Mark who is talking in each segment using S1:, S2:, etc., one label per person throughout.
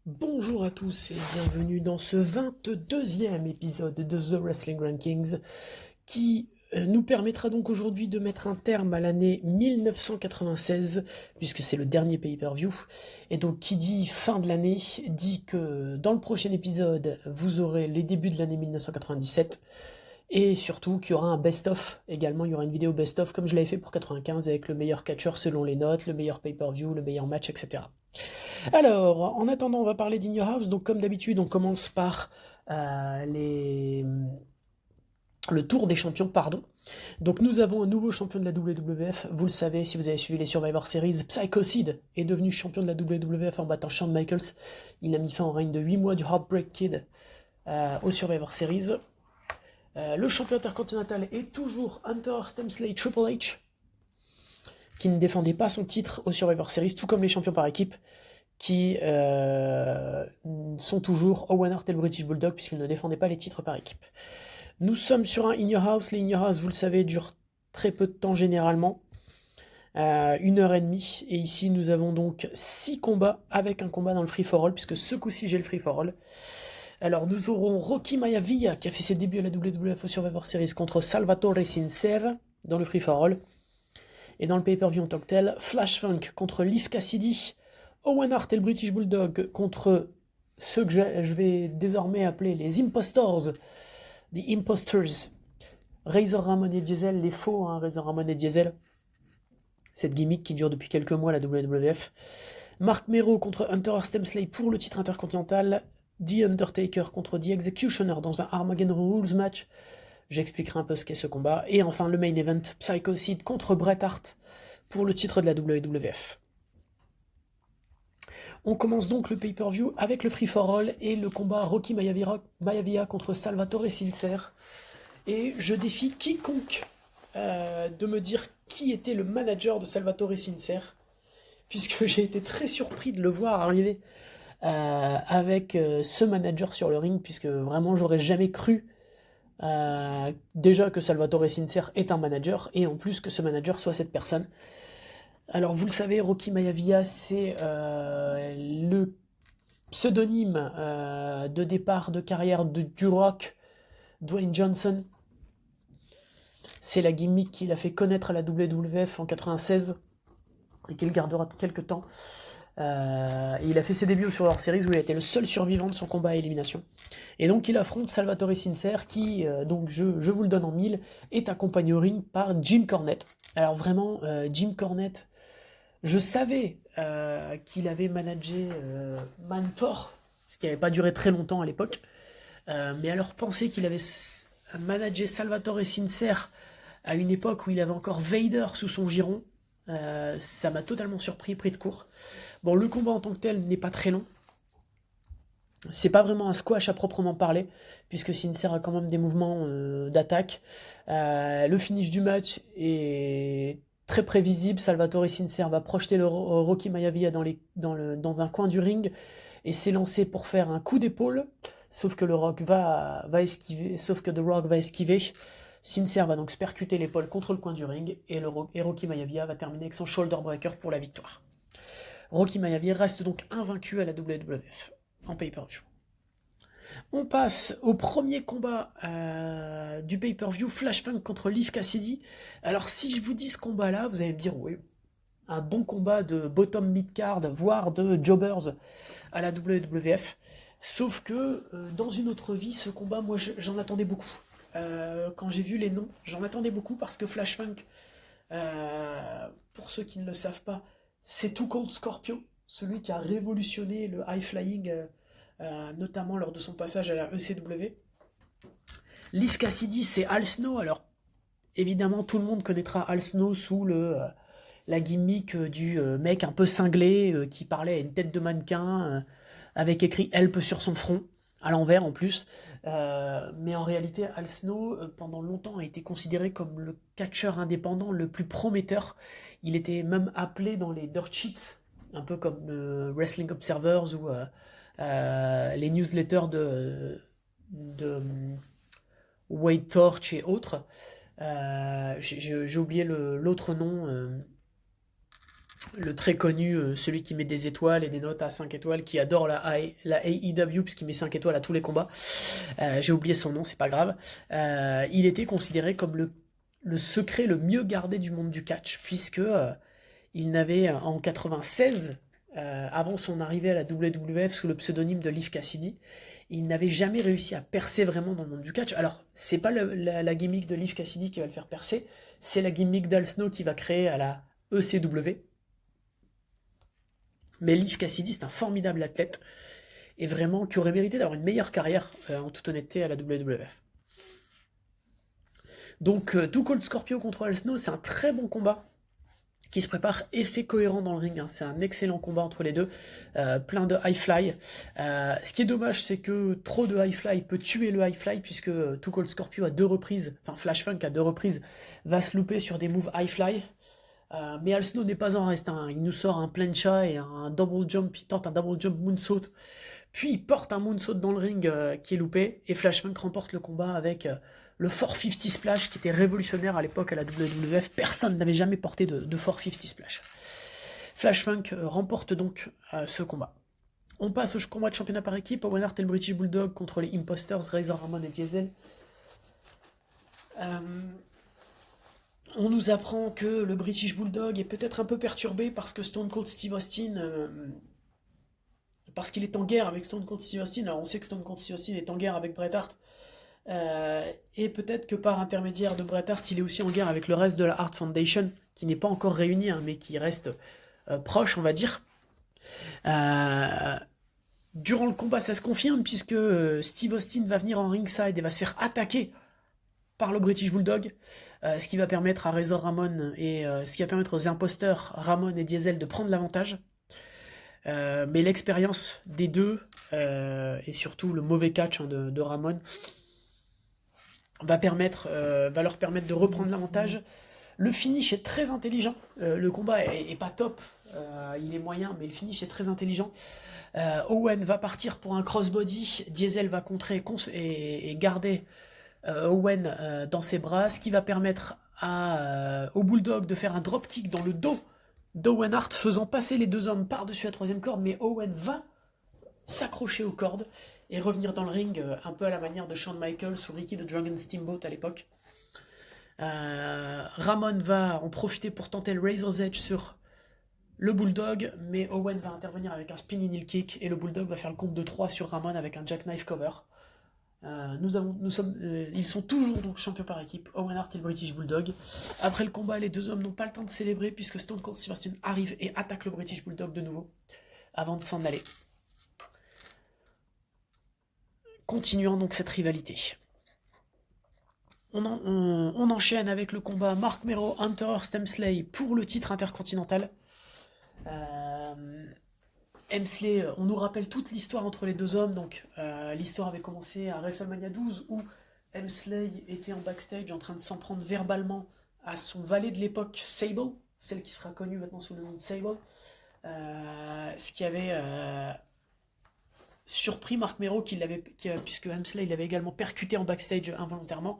S1: Bonjour à tous et bienvenue dans ce 22e épisode de The Wrestling Rankings qui nous permettra donc aujourd'hui de mettre un terme à l'année 1996 puisque c'est le dernier pay-per-view et donc qui dit fin de l'année dit que dans le prochain épisode vous aurez les débuts de l'année 1997 et surtout qu'il y aura un best-of également, il y aura une vidéo best-of comme je l'avais fait pour 95 avec le meilleur catcheur selon les notes, le meilleur pay-per-view, le meilleur match, etc. Alors, en attendant, on va parler d'In Your House. Donc, comme d'habitude, on commence par les... le tour des champions, pardon. Donc, nous avons un nouveau champion de la WWF. Vous le savez, si vous avez suivi les Survivor Series, Psycho Sid est devenu champion de la WWF en battant Shawn Michaels. Il a mis fin au règne de 8 mois du Heartbreak Kid au Survivor Series. Le champion intercontinental est toujours Hunter Stemsley Triple H, qui ne défendait pas son titre au Survivor Series, tout comme les champions par équipe, qui sont toujours Owen Hart et le British Bulldog, puisqu'ils ne défendaient pas les titres par équipe. Nous sommes sur un In Your House. Les In Your House, vous le savez, durent très peu de temps généralement, 1 heure et demie. Et ici, nous avons donc 6 combats avec un combat dans le free-for-all, puisque ce coup-ci, j'ai le free-for-all. Alors, nous aurons Rocky Maivia, qui a fait ses débuts à la WWF au Survivor Series, contre Salvatore Sincere, dans le free-for-all. Et dans le pay-per-view en tant que tel, Flash Funk contre Leif Cassidy, Owen Hart et le British Bulldog contre ceux que je vais désormais appeler les Impostors, The Imposters, Razor Ramon et Diesel, les faux, hein, Razor Ramon et Diesel, cette gimmick qui dure depuis quelques mois à la WWF. Mark Mero contre Hunter Stemsley pour le titre intercontinental, The Undertaker contre The Executioner dans un Armageddon Rules match. J'expliquerai un peu ce qu'est ce combat. Et enfin le main event, Psycho Sid contre Bret Hart pour le titre de la WWF. On commence donc le pay-per-view avec le free-for-all et le combat Rocky Maivia contre Salvatore Sincere. Et je défie quiconque de me dire qui était le manager de Salvatore Sincere, puisque j'ai été très surpris de le voir arriver avec ce manager sur le ring, puisque vraiment j'aurais jamais cru déjà que Salvatore Sincere est un manager, et en plus que ce manager soit cette personne. Alors vous le savez, Rocky Maivia, c'est le pseudonyme de départ de carrière du Rock, Dwayne Johnson. C'est la gimmick qu'il a fait connaître à la WWF en 96 et qu'il gardera quelques temps. Et il a fait ses débuts sur leur série où il a été le seul survivant de son combat à élimination. Et donc il affronte Salvatore Sincere qui, donc je vous le donne en mille, est accompagné au ring par Jim Cornette. Alors vraiment, Jim Cornette, je savais qu'il avait managé Mantor, ce qui n'avait pas duré très longtemps à l'époque. Mais alors penser qu'il avait managé Salvatore Sincere à une époque où il avait encore Vader sous son giron, ça m'a totalement surpris, pris de court. Bon, le combat en tant que tel n'est pas très long. C'est pas vraiment un squash à proprement parler, puisque Sincere a quand même des mouvements d'attaque. Le finish du match est très prévisible. Salvatore Sincere va projeter le Rocky Maivia dans un coin du ring et s'élancer pour faire un coup d'épaule. Sauf que The Rock va esquiver. Sincere va donc se percuter l'épaule contre le coin du ring et Rocky Maivia va terminer avec son shoulder breaker pour la victoire. Rocky Maivia reste donc invaincu à la WWF en pay-per-view. On passe au premier combat du pay-per-view, Flash Funk contre Leif Cassidy. Alors si je vous dis ce combat-là, vous allez me dire oui, un bon combat de bottom mid-card, voire de jobbers à la WWF. Sauf que dans une autre vie, ce combat, moi j'en attendais beaucoup. Quand j'ai vu les noms, j'en attendais beaucoup parce que Flash Funk, pour ceux qui ne le savent pas, c'est Too Cold Scorpio, celui qui a révolutionné le high flying, notamment lors de son passage à la ECW. Leif Cassidy, c'est Al Snow. Alors, évidemment, tout le monde connaîtra Al Snow sous la gimmick du mec un peu cinglé qui parlait à une tête de mannequin avec écrit Help sur son front, à l'envers en plus. Mais en réalité, Al Snow, pendant longtemps, a été considéré comme le catcheur indépendant le plus prometteur. Il était même appelé dans les dirt sheets, un peu comme Wrestling Observers ou les newsletters de Wade Torch et autres. J'ai oublié l'autre nom. le très connu, celui qui met des étoiles et des notes à 5 étoiles, qui adore la AEW puisqu'il met 5 étoiles à tous les combats. J'ai oublié son nom, c'est pas grave. Il était considéré comme le secret le mieux gardé du monde du catch, puisque il n'avait en 96, avant son arrivée à la WWF sous le pseudonyme de Leif Cassidy, il n'avait jamais réussi à percer vraiment dans le monde du catch. Alors, c'est pas la gimmick de Leif Cassidy qui va le faire percer, c'est la gimmick d'Al Snow qui va créer à la ECW. Mais Leif Cassidy, c'est un formidable athlète, et vraiment qui aurait mérité d'avoir une meilleure carrière, en toute honnêteté, à la WWF. Donc, Too Cold Scorpio contre Al Snow, c'est un très bon combat qui se prépare et c'est cohérent dans le ring, hein. C'est un excellent combat entre les deux, plein de high fly. Ce qui est dommage, c'est que trop de high fly peut tuer le high fly, puisque Too Cold Scorpio à 2 reprises, enfin Flash Funk à 2 reprises, va se louper sur des moves high fly. Mais Al Snow n'est pas en reste, hein. Il nous sort un plancha et un double jump, il tente un double jump moonsault, puis il porte un moonsault dans le ring qui est loupé, et Flash Funk remporte le combat avec le 450 splash qui était révolutionnaire à l'époque à la WWF. Personne n'avait jamais porté de 450 splash. Flash Funk remporte donc ce combat. On passe au combat de championnat par équipe. Owen Hart et le British Bulldog contre les Imposters, Razor Ramon et Diesel. On nous apprend que le British Bulldog est peut-être un peu perturbé parce que Stone Cold Steve Austin... parce qu'il est en guerre avec Stone Cold Steve Austin. Alors on sait que Stone Cold Steve Austin est en guerre avec Bret Hart. Et peut-être que par intermédiaire de Bret Hart, il est aussi en guerre avec le reste de la Hart Foundation, qui n'est pas encore réunie, hein, mais qui reste proche, on va dire. Durant le combat, ça se confirme, puisque Steve Austin va venir en ringside et va se faire attaquer par le British Bulldog, ce qui va permettre à Razor Ramon et ce qui va permettre aux imposteurs Ramon et Diesel de prendre l'avantage. Mais l'expérience des deux, et surtout le mauvais catch, hein, de Ramon, va leur permettre de reprendre l'avantage. Le finish est très intelligent. Le combat est pas top, il est moyen, mais le finish est très intelligent. Owen va partir pour un crossbody, Diesel va contrer et garder Owen dans ses bras, ce qui va permettre au Bulldog de faire un dropkick dans le dos d'Owen Hart, faisant passer les deux hommes par-dessus la troisième corde, mais Owen va s'accrocher aux cordes et revenir dans le ring, un peu à la manière de Shawn Michaels ou Ricky the Dragon Steamboat à l'époque. Ramon va en profiter pour tenter le Razor's Edge sur le Bulldog, mais Owen va intervenir avec un spinning heel kick et le Bulldog va faire le compte de 3 sur Ramon avec un jackknife cover. Ils sont toujours donc champions par équipe, Owen Hart et le British Bulldog. Après le combat, les deux hommes n'ont pas le temps de célébrer puisque Stone Cold Steve Austin arrive et attaque le British Bulldog de nouveau avant de s'en aller. Continuant donc cette rivalité. On enchaîne avec le combat Marc Mero, Hunter Hemsley pour le titre intercontinental. Hemsley, on nous rappelle toute l'histoire entre les deux hommes. Donc l'histoire avait commencé à WrestleMania 12 où Hemsley était en backstage en train de s'en prendre verbalement à son valet de l'époque, Sable, celle qui sera connue maintenant sous le nom de Sable. Ce qui avait surpris Marc Mero, puisque Hemsley l'avait également percuté en backstage involontairement.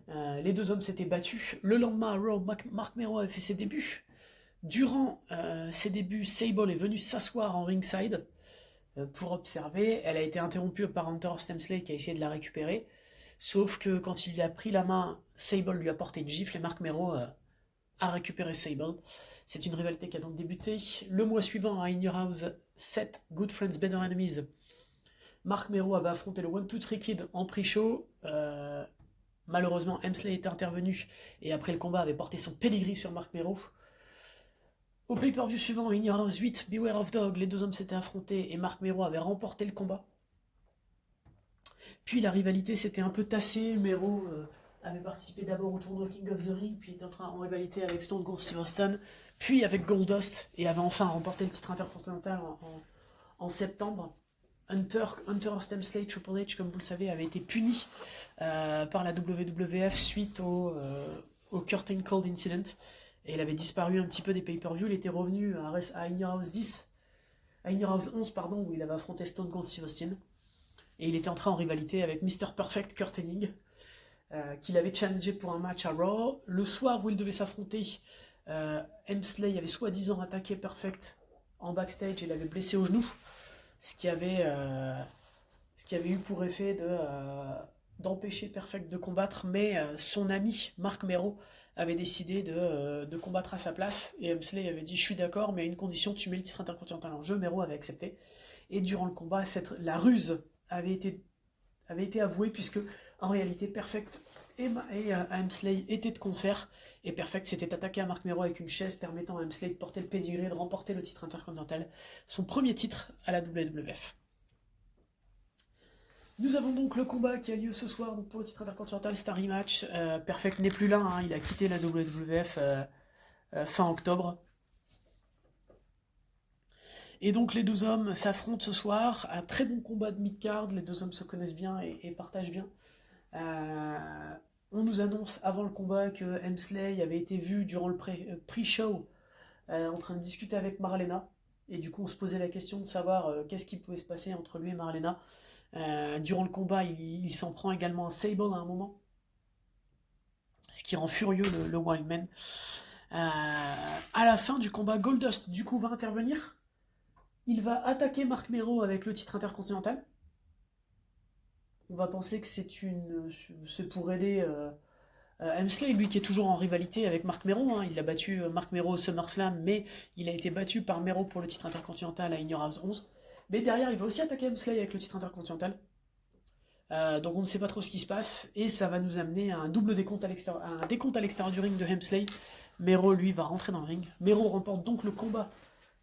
S1: Les deux hommes s'étaient battus. Le lendemain à Raw, Marc Mero avait fait ses débuts. Durant ses débuts, Sable est venue s'asseoir en ringside pour observer. Elle a été interrompue par Hunter Hemsley qui a essayé de la récupérer. Sauf que quand il lui a pris la main, Sable lui a porté une gifle et Marc Mero a récupéré Sable. C'est une rivalité qui a donc débuté. Le mois suivant, à In Your House 7, Good Friends, Better Enemies, Marc Mero avait affronté le 1-2-3 Kid en pre-show. Malheureusement, Hemsley était intervenu et après le combat avait porté son pedigree sur Marc Mero. Au pay-per-view suivant, In Your House 8, Beware of Dog, les deux hommes s'étaient affrontés et Marc Mero avait remporté le combat. Puis la rivalité s'était un peu tassée. Mero avait participé d'abord au tournoi King of the Ring, puis était en rivalité avec Stone Cold Steve Austin, puis avec Goldust, et avait enfin remporté le titre intercontinental en septembre. Hunter Hemsley, Triple H, comme vous le savez, avait été puni par la WWF suite au Curtain Cold Incident, et il avait disparu un petit peu des pay-per-view. Il était revenu à In Your House 11, où il avait affronté Stone Cold Steve Austin, et il était entré en rivalité avec Mr. Perfect Kurt Hennig, qu'il avait challengé pour un match à Raw. Le soir où il devait s'affronter, Hemsley avait soi-disant attaqué Perfect en backstage et l'avait blessé au genou, ce qui avait, euh, ce qui avait eu pour effet d'empêcher Perfect de combattre, mais son ami Marc Mero avait décidé de combattre à sa place, et Hemsley avait dit je suis d'accord, mais à une condition, tu mets le titre intercontinental en jeu. Mero avait accepté, et durant le combat, la ruse avait été avouée, puisque en réalité Perfect et Hemsley étaient de concert, et Perfect s'était attaqué à Marc Mero avec une chaise permettant à Hemsley de porter le pedigree et de remporter le titre intercontinental, son premier titre à la WWF. Nous avons donc le combat qui a lieu ce soir donc pour le titre intercontinental, c'est un rematch. Perfect n'est plus là, hein, il a quitté la WWF fin octobre. Et donc les deux hommes s'affrontent ce soir, un très bon combat de mid-card, les deux hommes se connaissent bien et partagent bien. On nous annonce avant le combat que Hemsley avait été vu durant le pre-show en train de discuter avec Marlena. Et du coup on se posait la question de savoir qu'est-ce qui pouvait se passer entre lui et Marlena. Durant le combat, il s'en prend également un Sable à un moment, ce qui rend furieux le Wildman. À la fin du combat, Goldust du coup va intervenir. Il va attaquer Marc Mero avec le titre intercontinental. On va penser que c'est pour aider Hemsley, lui qui est toujours en rivalité avec Marc Mero. Hein. Il a battu Marc Mero au SummerSlam, mais il a été battu par Mero pour le titre intercontinental à Ignorance 11. Mais derrière, il va aussi attaquer Hemsley avec le titre intercontinental. Donc on ne sait pas trop ce qui se passe, et ça va nous amener à un double décompte à l'extérieur du ring de Hemsley. Mero, lui, va rentrer dans le ring. Mero remporte donc le combat,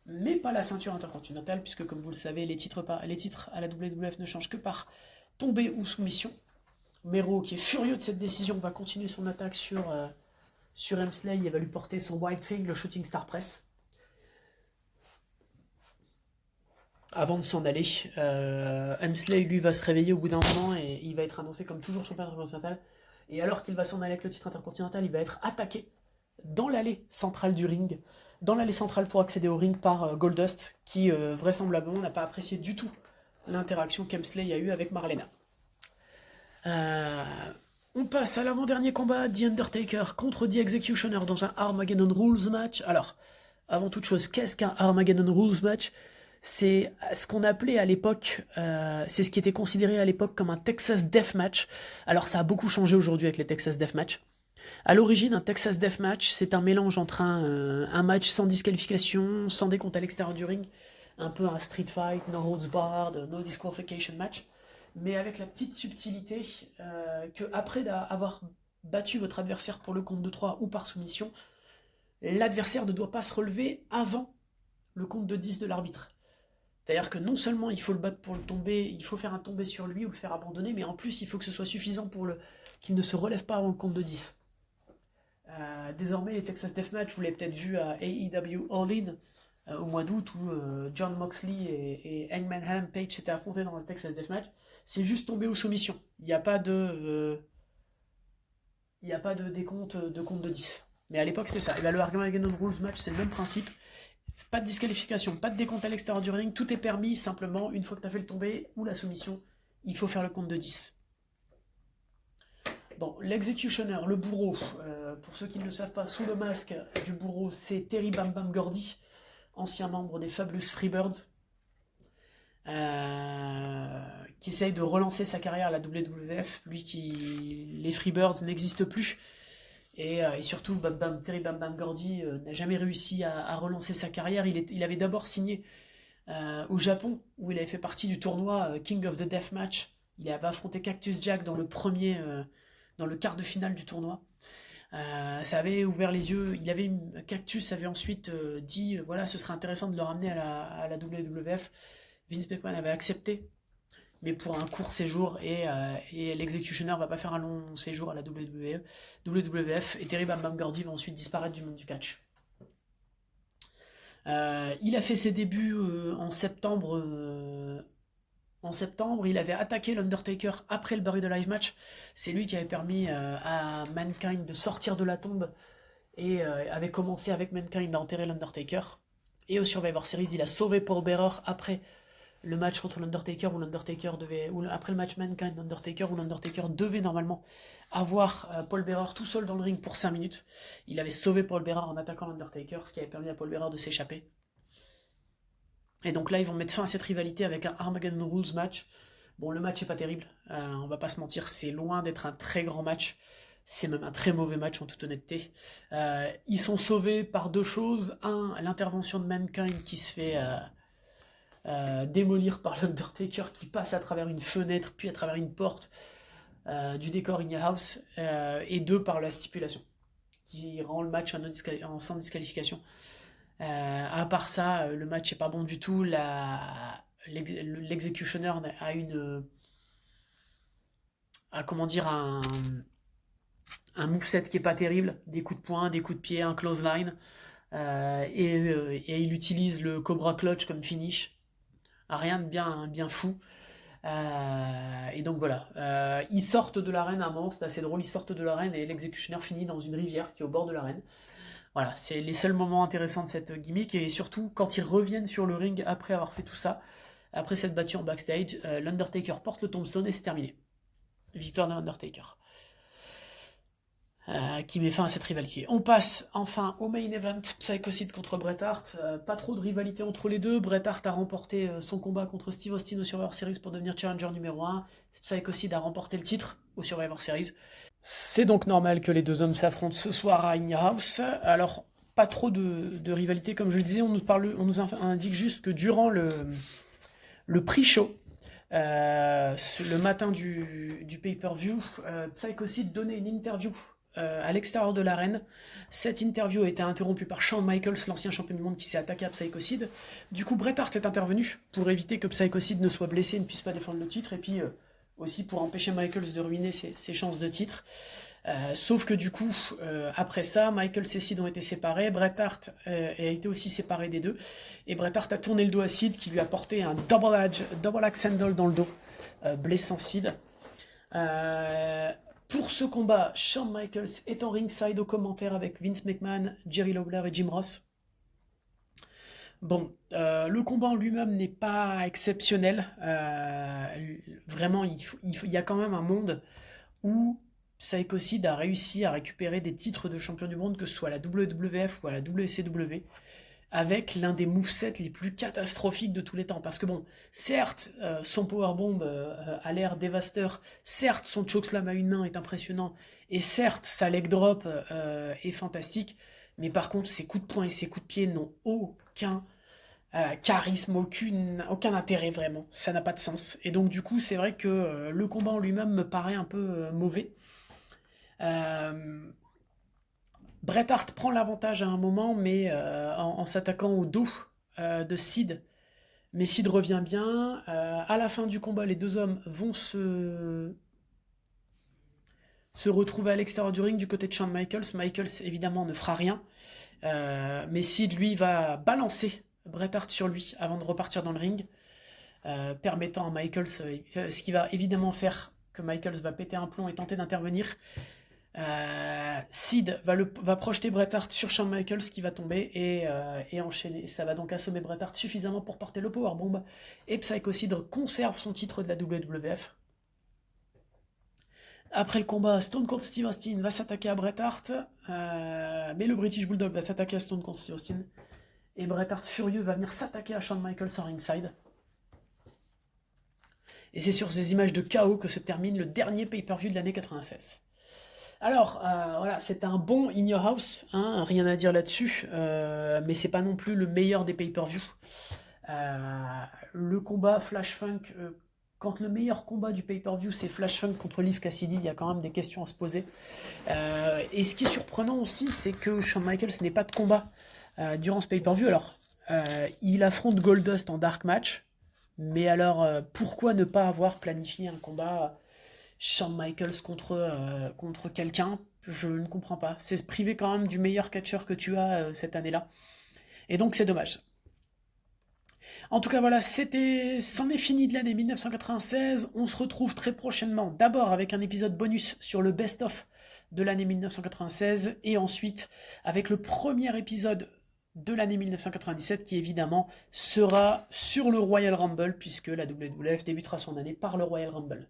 S1: mais pas la ceinture intercontinentale, puisque comme vous le savez, les titres à la WWF ne changent que par tombée ou soumission. Mero, qui est furieux de cette décision, va continuer son attaque sur Hemsley et va lui porter son White Thing, le Shooting Star Press. Avant de s'en aller, Hemsley lui va se réveiller au bout d'un moment et il va être annoncé comme toujours champion intercontinental. Et alors qu'il va s'en aller avec le titre intercontinental, il va être attaqué dans l'allée centrale du ring, dans l'allée centrale pour accéder au ring par Goldust, qui vraisemblablement n'a pas apprécié du tout l'interaction qu'Hemsley a eue avec Marlena. On passe à l'avant-dernier combat, The Undertaker contre The Executioner dans un Armageddon Rules match. Alors, avant toute chose, qu'est-ce qu'un Armageddon Rules match ? C'est ce qu'on appelait à l'époque, c'est ce qui était considéré à l'époque comme un Texas Deathmatch. Alors ça a beaucoup changé aujourd'hui avec les Texas Deathmatch. À l'origine, un Texas Deathmatch, c'est un mélange entre un match sans disqualification, sans décompte à l'extérieur du ring, un peu un street fight, no holds barred, no disqualification match, mais avec la petite subtilité que après avoir battu votre adversaire pour le compte de 3 ou par soumission, l'adversaire ne doit pas se relever avant le compte de 10 de l'arbitre. C'est-à-dire que non seulement il faut le battre pour le tomber, il faut faire un tombé sur lui ou le faire abandonner, mais en plus il faut que ce soit suffisant pour qu'il ne se relève pas avant le compte de 10. Désormais, les Texas Deathmatch, vous l'avez peut-être vu à AEW All In au mois d'août, où John Moxley et Hangman Adam Page s'étaient affrontés dans un Texas Deathmatch. C'est juste tombé aux soumissions. Il n'y a pas de décompte de compte de 10. Mais à l'époque, c'était ça. Et là, le Armageddon Rules match, c'est le même principe. Pas de disqualification, pas de décompte à l'extérieur du ring, tout est permis, simplement, une fois que tu as fait le tombé ou la soumission, il faut faire le compte de 10. Bon, l'executioner, le bourreau, pour ceux qui ne le savent pas, sous le masque du bourreau, c'est Terry Bam Bam Gordy, ancien membre des Fabulous Freebirds, qui essaye de relancer sa carrière à la WWF, les Freebirds n'existent plus. Et surtout, Terry Bam Bam Gordy n'a jamais réussi à relancer sa carrière. Il avait d'abord signé au Japon, où il avait fait partie du tournoi King of the Deathmatch. Il avait affronté Cactus Jack dans le quart de finale du tournoi. Ça avait ouvert les yeux. Cactus avait ensuite dit voilà, ce serait intéressant de le ramener à la WWF. Vince McMahon avait accepté, mais pour un court séjour, et l'executioner va pas faire un long séjour à la WWF, et Terry Bam Bam Gordy va ensuite disparaître du monde du catch. Il a fait ses débuts en septembre. Il avait attaqué l'Undertaker après le Buried Alive match. C'est lui qui avait permis à Mankind de sortir de la tombe, et avait commencé avec Mankind à enterrer l'Undertaker. Et au Survivor Series, il a sauvé Paul Bearer après le match contre l'Undertaker ou après le match Mankind l'Undertaker où l'Undertaker devait normalement avoir Paul Bearer tout seul dans le ring pour 5 minutes. Il avait sauvé Paul Bearer en attaquant l'Undertaker, ce qui avait permis à Paul Bearer de s'échapper. Et donc là, ils vont mettre fin à cette rivalité avec un Armageddon Rules match. Bon, le match est pas terrible, on va pas se mentir, c'est loin d'être un très grand match. C'est même un très mauvais match en toute honnêteté. Ils sont sauvés par deux choses. Un, l'intervention de Mankind qui se fait démolir par l'Undertaker qui passe à travers une fenêtre puis à travers une porte du décor In Your House. Et deux, par la stipulation qui rend le match sans disqualification. À part ça, le match est pas bon du tout. L'executioner a comment dire un moveset qui est pas terrible, des coups de poing, des coups de pied, un clothesline, et il utilise le Cobra Clutch comme finish. Rien de bien fou. Et donc voilà, ils sortent de l'arène à un moment, c'est assez drôle, ils sortent de l'arène et l'executioner finit dans une rivière qui est au bord de l'arène. Voilà, c'est les seuls moments intéressants de cette gimmick, et surtout quand ils reviennent sur le ring après avoir fait tout ça, après s'être battu en backstage, l'Undertaker porte le tombstone et c'est terminé. Victoire de l'Undertaker. Qui met fin à cette rivalité. On passe enfin au main event, Psycho Sid contre Bret Hart. Pas trop de rivalité entre les deux. Bret Hart a remporté son combat contre Steve Austin au Survivor Series pour devenir challenger numéro 1. Psycho Sid a remporté le titre au Survivor Series. C'est donc normal que les deux hommes s'affrontent ce soir à In Your House. Alors, pas trop de rivalité, comme je le disais, on nous indique juste que durant le pre-show, le matin du pay-per-view, Psycho Sid donnait une interview à l'extérieur de l'arène. Cette interview a été interrompue par Shawn Michaels, l'ancien champion du monde qui s'est attaqué à Psycho Sid. Du coup, Bret Hart est intervenu pour éviter que Psycho Sid ne soit blessé et ne puisse pas défendre le titre, et puis aussi pour empêcher Michaels de ruiner ses chances de titre. Sauf que du coup, après ça, Michaels et Sid ont été séparés, Bret Hart a été aussi séparé des deux, et Bret Hart a tourné le dos à Sid qui lui a porté un double axe handle dans le dos, blessant Sid. Pour ce combat, Shawn Michaels est en ringside aux commentaires avec Vince McMahon, Jerry Lawler et Jim Ross. Bon, le combat en lui-même n'est pas exceptionnel. Vraiment, il y a quand même un monde où Psycho Sid a réussi à récupérer des titres de champion du monde, que ce soit à la WWF ou à la WCW, avec l'un des movesets les plus catastrophiques de tous les temps. Parce que bon, certes, son powerbomb a l'air dévastateur, certes, son chokeslam à une main est impressionnant, et certes, sa leg drop est fantastique, mais par contre, ses coups de poing et ses coups de pied n'ont aucun charisme, aucun intérêt vraiment. Ça n'a pas de sens. Et donc du coup, c'est vrai que le combat en lui-même me paraît un peu mauvais. Bret Hart prend l'avantage à un moment, mais en s'attaquant au dos de Sid. Mais Sid revient bien. À la fin du combat, les deux hommes vont se retrouver à l'extérieur du ring du côté de Shawn Michaels. Michaels, évidemment, ne fera rien. Mais Sid, lui, va balancer Bret Hart sur lui avant de repartir dans le ring, permettant à Michaels, ce qui va évidemment faire que Michaels va péter un plomb et tenter d'intervenir. Sid va projeter Bret Hart sur Shawn Michaels qui va tomber et enchaîner. Ça va donc assommer Bret Hart suffisamment pour porter le powerbomb, et Psycho Sid conserve son titre de la WWF. Après le combat, Stone Cold Steve Austin va s'attaquer à Bret Hart, mais le British Bulldog va s'attaquer à Stone Cold Steve Austin, et Bret Hart furieux va venir s'attaquer à Shawn Michaels en ringside. Et c'est sur ces images de chaos que se termine le dernier pay-per-view de l'année 96. Alors, voilà, c'est un bon In Your House, hein, rien à dire là-dessus, mais c'est pas non plus le meilleur des pay-per-view. Le combat Flash Funk, quand le meilleur combat du pay-per-view c'est Flash Funk contre Leif Cassidy, il y a quand même des questions à se poser. Et ce qui est surprenant aussi, c'est que Shawn Michaels n'ait pas de combat durant ce pay-per-view. Alors, il affronte Goldust en dark match, mais alors pourquoi ne pas avoir planifié un combat Shawn Michaels contre quelqu'un? Je ne comprends pas. C'est se priver quand même du meilleur catcheur que tu as cette année-là. Et donc c'est dommage. En tout cas voilà, c'en est fini de l'année 1996. On se retrouve très prochainement, d'abord avec un épisode bonus sur le best-of de l'année 1996, et ensuite avec le premier épisode de l'année 1997 qui évidemment sera sur le Royal Rumble puisque la WWF débutera son année par le Royal Rumble.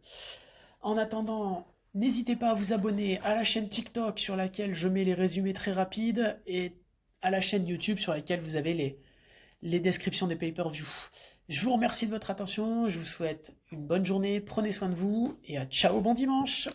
S1: En attendant, n'hésitez pas à vous abonner à la chaîne TikTok sur laquelle je mets les résumés très rapides et à la chaîne YouTube sur laquelle vous avez les descriptions des pay-per-view. Je vous remercie de votre attention, je vous souhaite une bonne journée, prenez soin de vous et à ciao, bon dimanche!